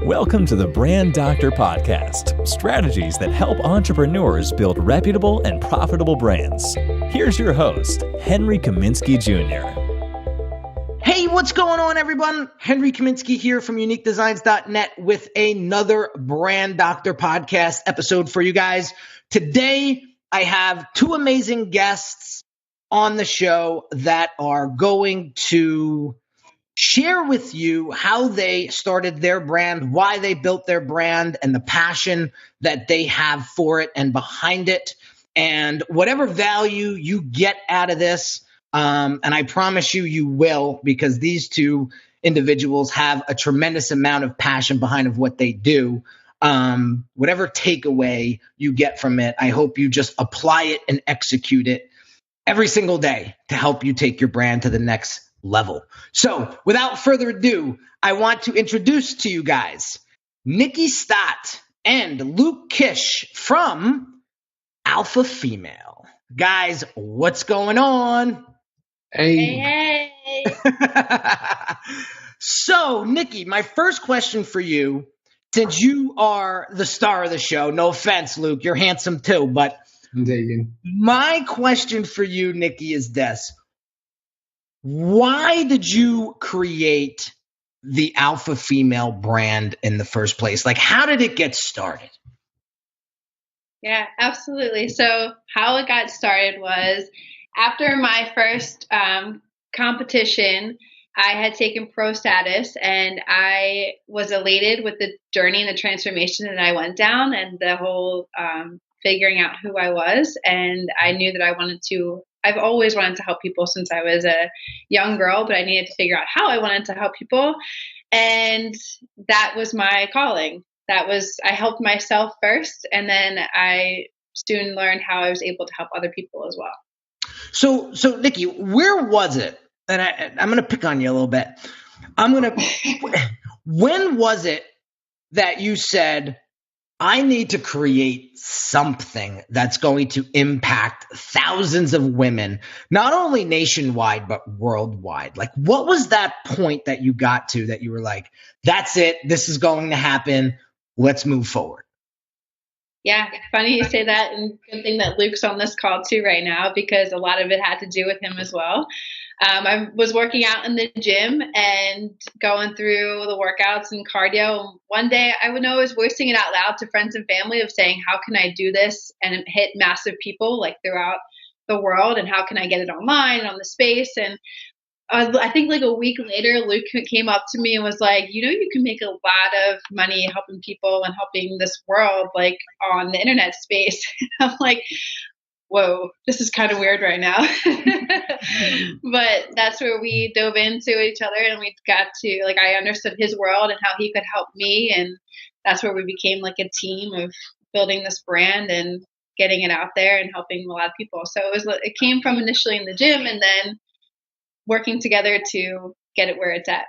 Welcome to the Brand Doctor Podcast, strategies that help entrepreneurs build reputable and profitable brands. Here's your host, Henry Kaminski Jr. Hey, what's going on, everyone? Henry Kaminski here from UniqueDesignz.net with another Brand Doctor Podcast episode for you guys. Today, I have two amazing guests on the show that are going to share with you how they started their brand, why they built their brand, and the passion that they have for it and behind it, and whatever value you get out of this. And I promise you, you will, because these two individuals have a tremendous amount of passion behind of what they do. Whatever takeaway you get from it, I hope you just apply it and execute it every single day to help you take your brand to the next level. So without further ado, I want to introduce to you guys Nikki Stott and Luke Kish from Alpha Female. Guys, what's going on? Hey. So, Nikki, my first question for you, since you are the star of the show, no offense, Luke, you're handsome too, but I'm digging. My question for you, Nikki, is this. Why did you create the Alpha Female brand in the first place? Like, how did it get started? Yeah, absolutely. So how it got started was after my first competition, I had taken pro status, and I was elated with the journey and the transformation that I went down and the whole figuring out who I was. And I knew that I've always wanted to help people since I was a young girl, but I needed to figure out how I wanted to help people. And that was my calling. I helped myself first, and then I soon learned how I was able to help other people as well. So Nikki, where was it? And I'm going to pick on you a little bit. When was it that you said, I need to create something that's going to impact thousands of women, not only nationwide, but worldwide? Like, what was that point that you got to that you were like, that's it, this is going to happen, let's move forward? Yeah, funny you say that, and good thing that Luke's on this call too right now, because a lot of it had to do with him as well. I was working out in the gym and going through the workouts and cardio. One day I was voicing it out loud to friends and family of saying, how can I do this and hit massive people like throughout the world? And how can I get it online and on the space? And I think like a week later, Luke came up to me and was like, you can make a lot of money helping people and helping this world, like on the internet space. I'm like, whoa, this is kind of weird right now. But that's where we dove into each other, and we got to, like, I understood his world and how he could help me. And that's where we became like a team of building this brand and getting it out there and helping a lot of people. So it came from initially in the gym and then working together to get it where it's at.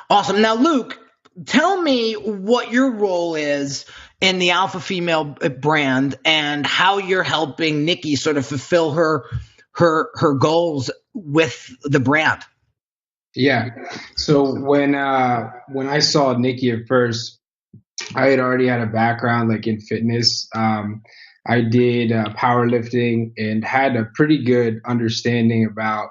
Awesome. Now, Luke, tell me what your role is in the Alpha Female brand and how you're helping Nikki sort of fulfill her goals with the brand. Yeah. So when I saw Nikki at first, I had already had a background like in fitness. I did powerlifting and had a pretty good understanding about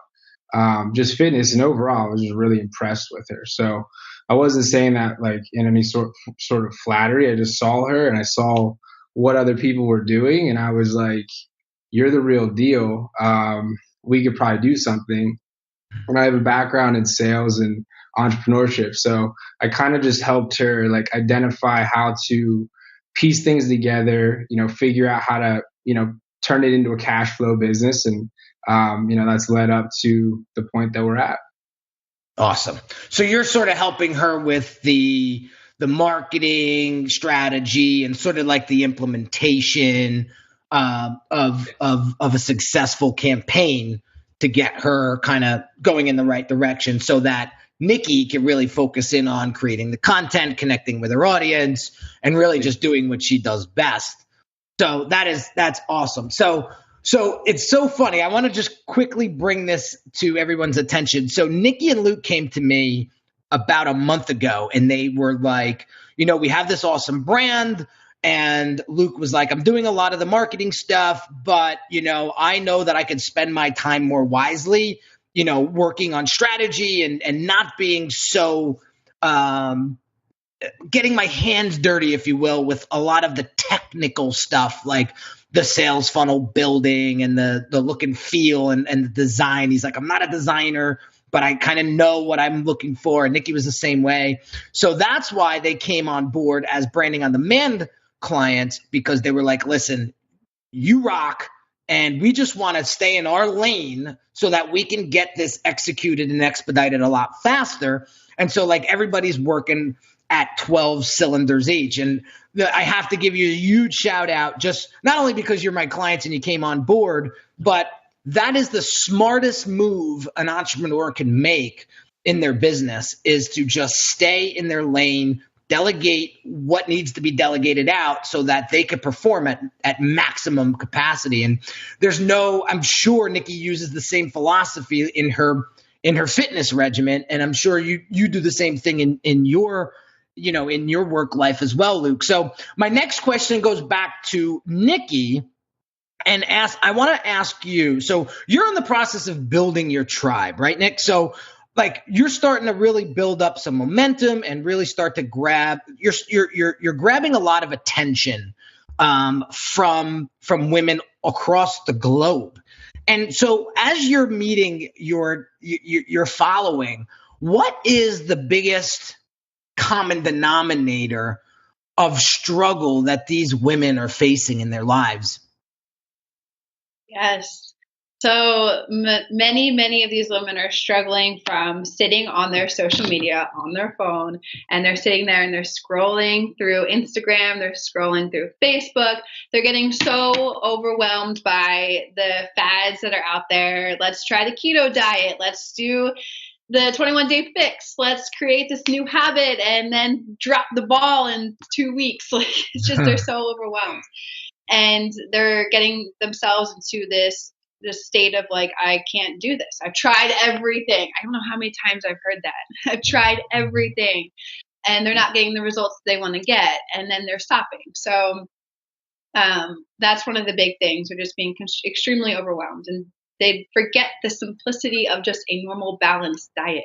just fitness, and overall I was just really impressed with her. So I wasn't saying that like in any sort of flattery. I just saw her and I saw what other people were doing, and I was like, you're the real deal. We could probably do something. And I have a background in sales and entrepreneurship, so I kind of just helped her like identify how to piece things together, figure out how to, turn it into a cash flow business. And that's led up to the point that we're at. Awesome. So you're sort of helping her with the marketing strategy and sort of like the implementation of a successful campaign to get her kind of going in the right direction, so that Nikki can really focus in on creating the content, connecting with her audience, and really just doing what she does best. So that's awesome. So it's so funny. I want to just quickly bring this to everyone's attention. So Nikki and Luke came to me about a month ago, and they were like, we have this awesome brand. And Luke was like, I'm doing a lot of the marketing stuff, but, I know that I could spend my time more wisely, working on strategy and not being so getting my hands dirty, if you will, with a lot of the technical stuff, like the sales funnel building and the look and feel and the design. He's like, I'm not a designer, but I kind of know what I'm looking for. And Nikki was the same way. So that's why they came on board as branding on demand clients, because they were like, listen, you rock. And we just want to stay in our lane so that we can get this executed and expedited a lot faster. And so like everybody's working at 12 cylinders each. And I have to give you a huge shout out, just not only because you're my clients and you came on board, but that is the smartest move an entrepreneur can make in their business, is to just stay in their lane, delegate what needs to be delegated out so that they can perform at maximum capacity. And I'm sure Nikki uses the same philosophy in her fitness regimen. And I'm sure you do the same thing in your work life as well, Luke. So my next question goes back to Nikki and I want to ask you, so you're in the process of building your tribe, right, Nick? So like you're starting to really build up some momentum and really start to you're grabbing a lot of attention from women across the globe. And so as you're meeting your following, what is the biggest common denominator of struggle that these women are facing in their lives? Yes. So many of these women are struggling from sitting on their social media on their phone, and they're sitting there and they're scrolling through Instagram, they're scrolling through Facebook. They're getting so overwhelmed by the fads that are out there. Let's try the keto diet. Let's do the 21-day fix. Let's create this new habit and then drop the ball in 2 weeks. Like it's just, they're so overwhelmed, and they're getting themselves into this state of like, I can't do this. I've tried everything. I don't know how many times I've heard that. I've tried everything, and they're not getting the results they want to get, and then they're stopping. So that's one of the big things. They're just being extremely overwhelmed, and they forget the simplicity of just a normal balanced diet,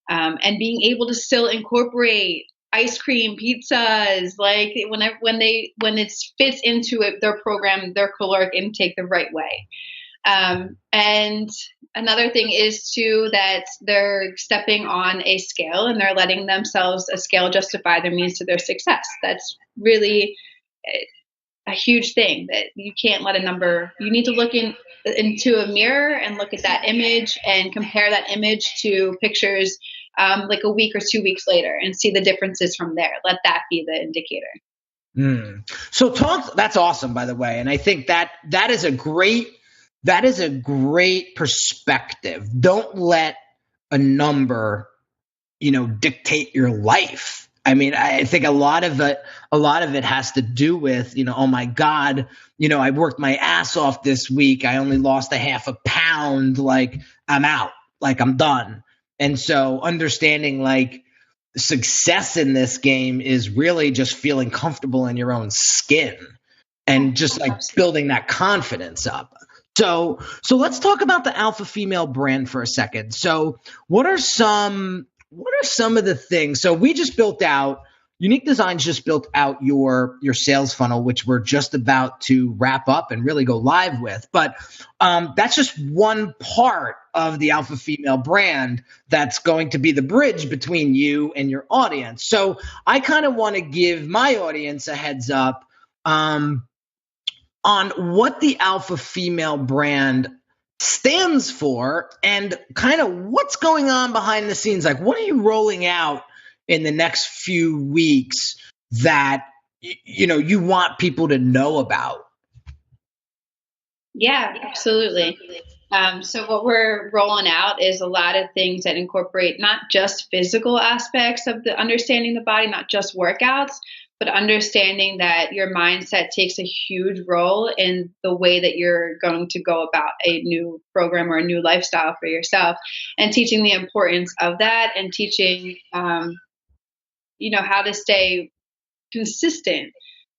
and being able to still incorporate ice cream, pizzas, like when it fits into their program, their caloric intake the right way. And another thing is too that they're stepping on a scale and they're letting themselves a scale justify their means to their success. That's really a huge thing, that you can't let a number. You need to look into a mirror and look at that image and compare that image to pictures like a week or 2 weeks later and see the differences from there. Let that be the indicator. So that's awesome, by the way. And I think that is a great perspective. Don't let a number, dictate your life. I mean, I think a lot of it has to do with, oh my God, I worked my ass off this week. I only lost a half a pound. Like I'm out, like I'm done. And so understanding like success in this game is really just feeling comfortable in your own skin and just like building that confidence up. So let's talk about the alpha female brand for a second. So what are some of the things? So we just built out, Unique Designz just built out your sales funnel, which we're just about to wrap up and really go live with. But that's just one part of the alpha female brand that's going to be the bridge between you and your audience. So I kind of want to give my audience a heads up on what the alpha female brand stands for and kind of what's going on behind the scenes. Like, what are you rolling out in the next few weeks that, you want people to know about? Yeah, absolutely. So what we're rolling out is a lot of things that incorporate not just physical aspects of the understanding the body, not just workouts, but understanding that your mindset takes a huge role in the way that you're going to go about a new program or a new lifestyle for yourself, and teaching the importance of that, and teaching, how to stay consistent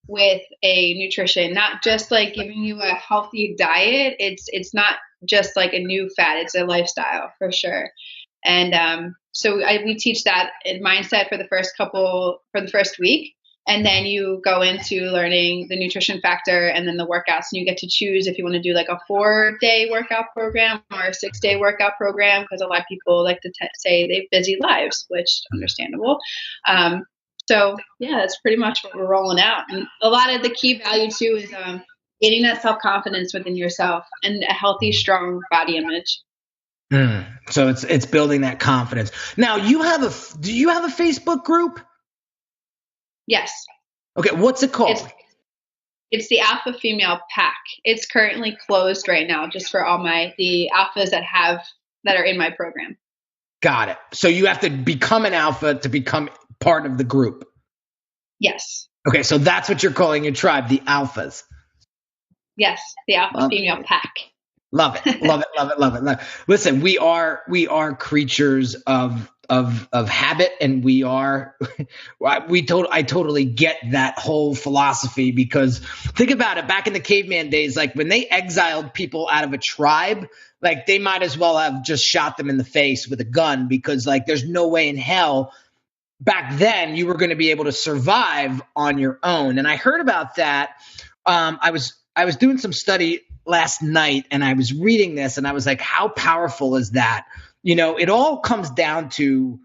with a nutrition, not just like giving you a healthy diet. It's not just like a new fad, it's a lifestyle for sure. And we teach that in mindset for the first week. And then you go into learning the nutrition factor and then the workouts, and you get to choose if you want to do like a 4-day workout program or a 6-day workout program, because a lot of people like to say they have busy lives, which is understandable. So yeah, that's pretty much what we're rolling out. And a lot of the key value too is gaining that self-confidence within yourself and a healthy, strong body image. So it's building that confidence. Now do you have a Facebook group? Yes. Okay. What's it called? It's the Alpha Female Pack. It's currently closed right now, just for all the alphas that are in my program. Got it. So you have to become an alpha to become part of the group. Yes. Okay. So that's what you're calling your tribe, the alphas. Yes. The Alpha Female Pack. Love it. Love it. Love it. Love it. Love it. Listen, we are creatures of habit, and I totally get that whole philosophy, because think about it, back in the caveman days, like when they exiled people out of a tribe, like they might as well have just shot them in the face with a gun, because like there's no way in hell back then you were going to be able to survive on your own. And I heard about that. I was doing some study last night, and I was reading this, and I was like, how powerful is that? It all comes down to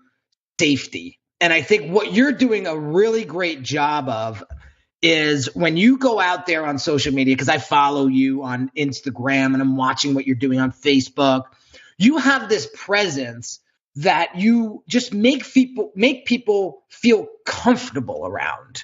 safety. And I think what you're doing a really great job of is when you go out there on social media, because I follow you on Instagram and I'm watching what you're doing on Facebook, you have this presence that you just make people feel comfortable around.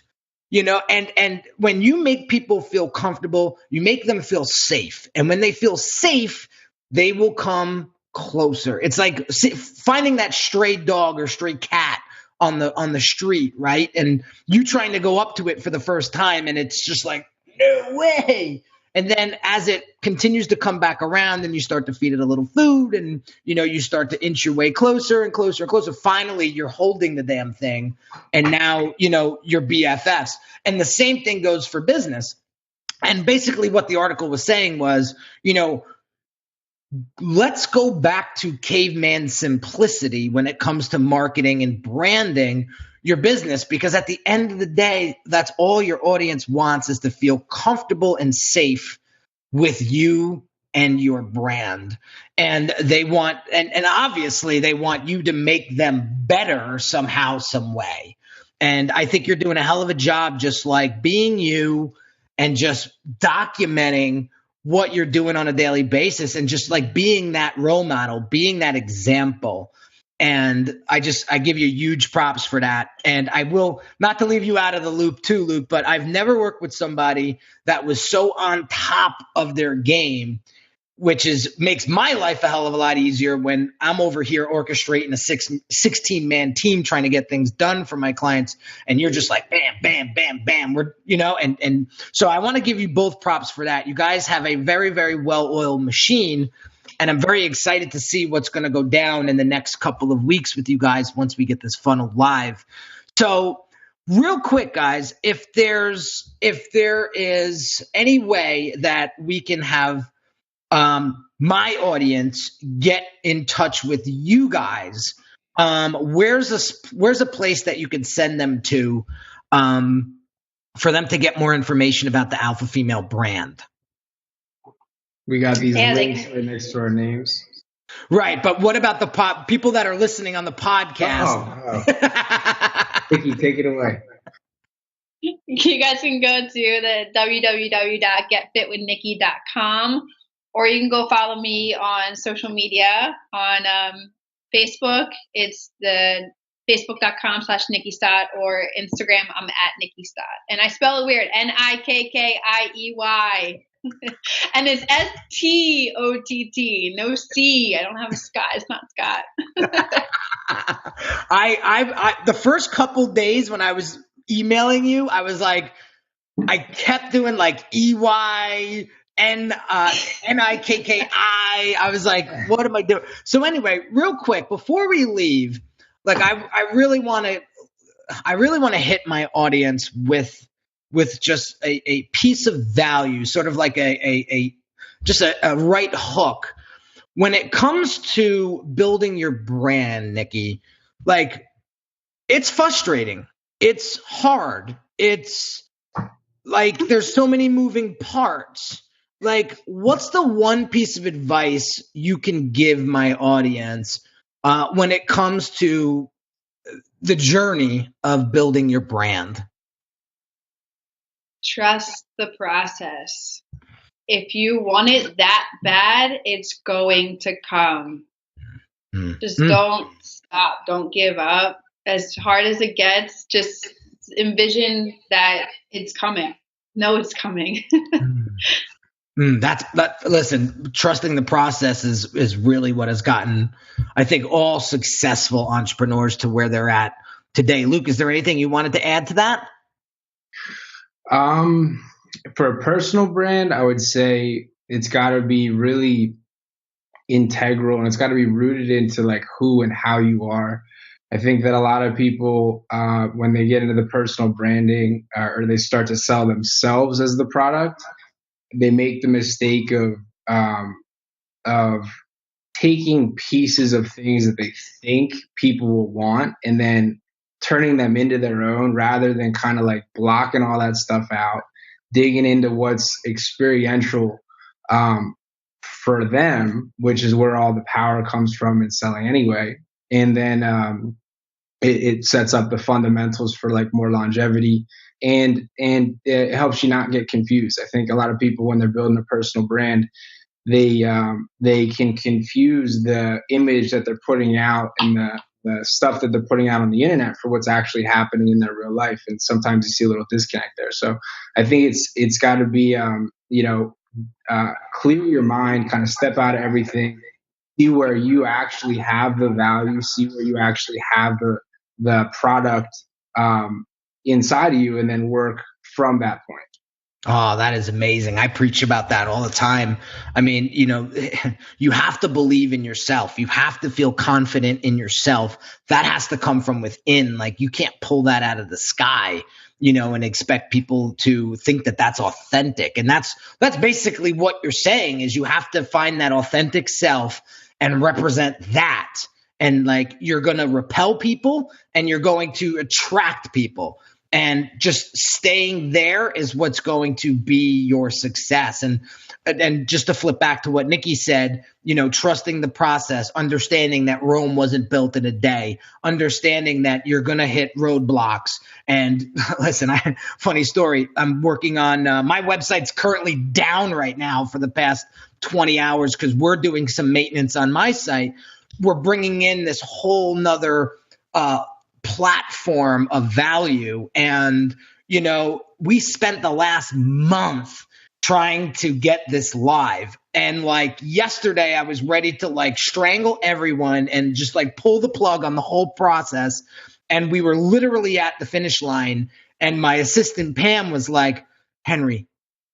And when you make people feel comfortable, you make them feel safe. And when they feel safe, they will come closer. It's like finding that stray dog or stray cat on the street, right? And you trying to go up to it for the first time, and it's just like, no way. And then as it continues to come back around, and you start to feed it a little food, and you start to inch your way closer and closer and closer. Finally, you're holding the damn thing, and now you're BFFs. And the same thing goes for business. And basically, what the article was saying was, let's go back to caveman simplicity when it comes to marketing and branding your business, because at the end of the day, that's all your audience wants, is to feel comfortable and safe with you and your brand. And they want, and obviously they want you to make them better somehow, some way. And I think you're doing a hell of a job, just like being you and just documenting what you're doing on a daily basis, and just like being that role model, being that example. And I give you huge props for that. And I will, not to leave you out of the loop too, Luke, but I've never worked with somebody that was so on top of their game, which makes my life a hell of a lot easier when I'm over here orchestrating a 16-man team trying to get things done for my clients. And you're just like, bam, bam, bam, bam. And so I want to give you both props for that. You guys have a very, very well-oiled machine. And I'm very excited to see what's going to go down in the next couple of weeks with you guys once we get this funnel live. So real quick, guys, if there is any way that we can have my audience get in touch with you guys, where's a place that you can send them to for them to get more information about the Alpha Female brand? We got these links right next to our names. Right, but what about the people that are listening on the podcast? Nikki, take it away. You guys can go to the www.getfitwithnikki.com, or you can go follow me on social media on Facebook. It's the facebook.com/NikkiStott, or Instagram, I'm at NikkiStott. And I spell it weird, Nikkiey. And it's STOTT, no C. I don't have a Scott. It's not Scott. I the first couple days when I was emailing you, I was like, I kept doing like EY, NIKKI. I was like, what am I doing? So anyway, real quick, before we leave, like I really want to hit my audience with just a piece of value, sort of like a right hook. When it comes to building your brand, Nikki, like it's frustrating. It's hard. It's like there's so many moving parts. Like, what's the one piece of advice you can give my audience when it comes to the journey of building your brand? Trust the process. If you want it that bad, it's going to come. Just don't stop. Don't give up. As hard as it gets, just envision that it's coming. Know it's coming. Listen, trusting the process is really what has gotten, I think, all successful entrepreneurs to where they're at today. Luke, is there anything you wanted to add to that? For a personal brand, I would say it's got to be really integral, and it's got to be rooted into like who and how you are. I think that a lot of people, when they get into the personal branding or they start to sell themselves as the product, they make the mistake of taking pieces of things that they think people will want and then turning them into their own, rather than kind of like blocking all that stuff out, digging into what's experiential for them, which is where all the power comes from in selling anyway. And then it sets up the fundamentals for like more longevity, and it helps you not get confused. I think a lot of people, when they're building a personal brand, they can confuse the image that they're putting out and the stuff that they're putting out on the internet for what's actually happening in their real life. And sometimes you see a little disconnect there. So I think it's got to be, clear your mind, kind of step out of everything, see where you actually have the value, see where you actually have the product inside of you, and then work from that point. Oh, that is amazing. I preach about that all the time. I mean, you have to believe in yourself. You have to feel confident in yourself. That has to come from within. Like, you can't pull that out of the sky, and expect people to think that that's authentic. And that's basically what you're saying, is you have to find that authentic self and represent that. And like, you're going to repel people and you're going to attract people. And just staying there is what's going to be your success. And just to flip back to what Nikki said, trusting the process, understanding that Rome wasn't built in a day, understanding that you're going to hit roadblocks. And listen, funny story, I'm working on my website's currently down right now for the past 20 hours because we're doing some maintenance on my site. We're bringing in this whole nother platform of value. And, we spent the last month trying to get this live. And like yesterday, I was ready to like strangle everyone and just like pull the plug on the whole process. And we were literally at the finish line. And my assistant, Pam, was like, Henry,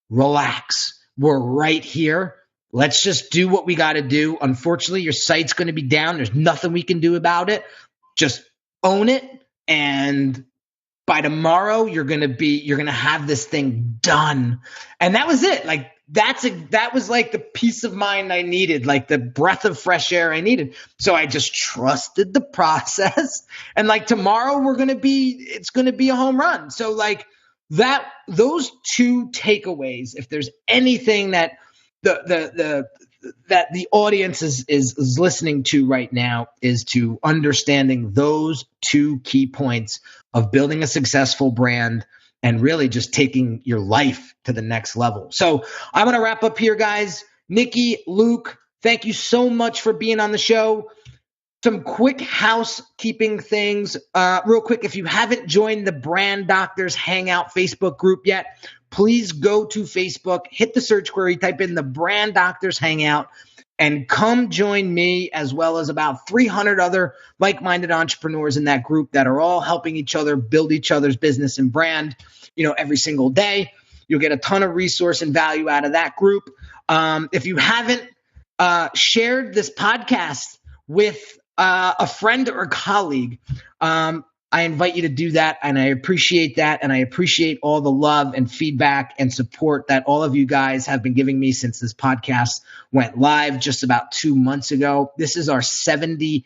relax. We're right here. Let's just do what we got to do. Unfortunately, your site's going to be down. There's nothing we can do about it. Just own it, and by tomorrow you're going to have this thing done. And that was it. Like that was like the peace of mind I needed, like the breath of fresh air I needed. So I just trusted the process, and like tomorrow it's going to be a home run. So like those two takeaways, if there's anything that that the audience is listening to right now, is to understanding those two key points of building a successful brand and really just taking your life to the next level. So I'm going to wrap up here, guys. Nikki, Luke, thank you so much for being on the show. Some quick housekeeping things. Real quick, if you haven't joined the Brand Doctors Hangout Facebook group yet, please go to Facebook, hit the search query, type in the Brand Doctors Hangout. and come join me as well as about 300 other like-minded entrepreneurs in that group that are all helping each other build each other's business and brand, every single day. You'll get a ton of resource and value out of that group. If you haven't shared this podcast with a friend or a colleague, I invite you to do that, and I appreciate that, and I appreciate all the love and feedback and support that all of you guys have been giving me since this podcast went live just about 2 months ago. This is our 78th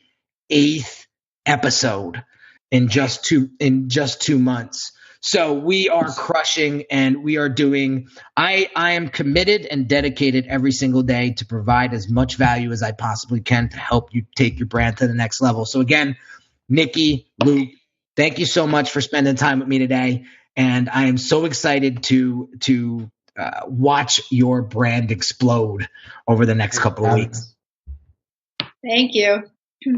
episode in just 2 months. So we are crushing, and we are doing – I am committed and dedicated every single day to provide as much value as I possibly can to help you take your brand to the next level. So again, Nikki, Luke, thank you so much for spending time with me today, and I am so excited to watch your brand explode over the next couple of weeks. Thank you. All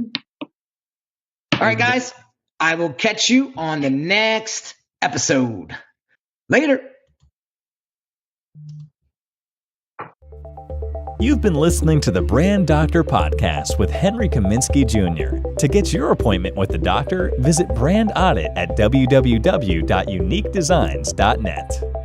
right, guys, I will catch you on the next episode. Later. You've been listening to the Brand Doctor Podcast with Henry Kaminski Jr. To get your appointment with the doctor, visit Brand Audit at www.uniquedesignz.net.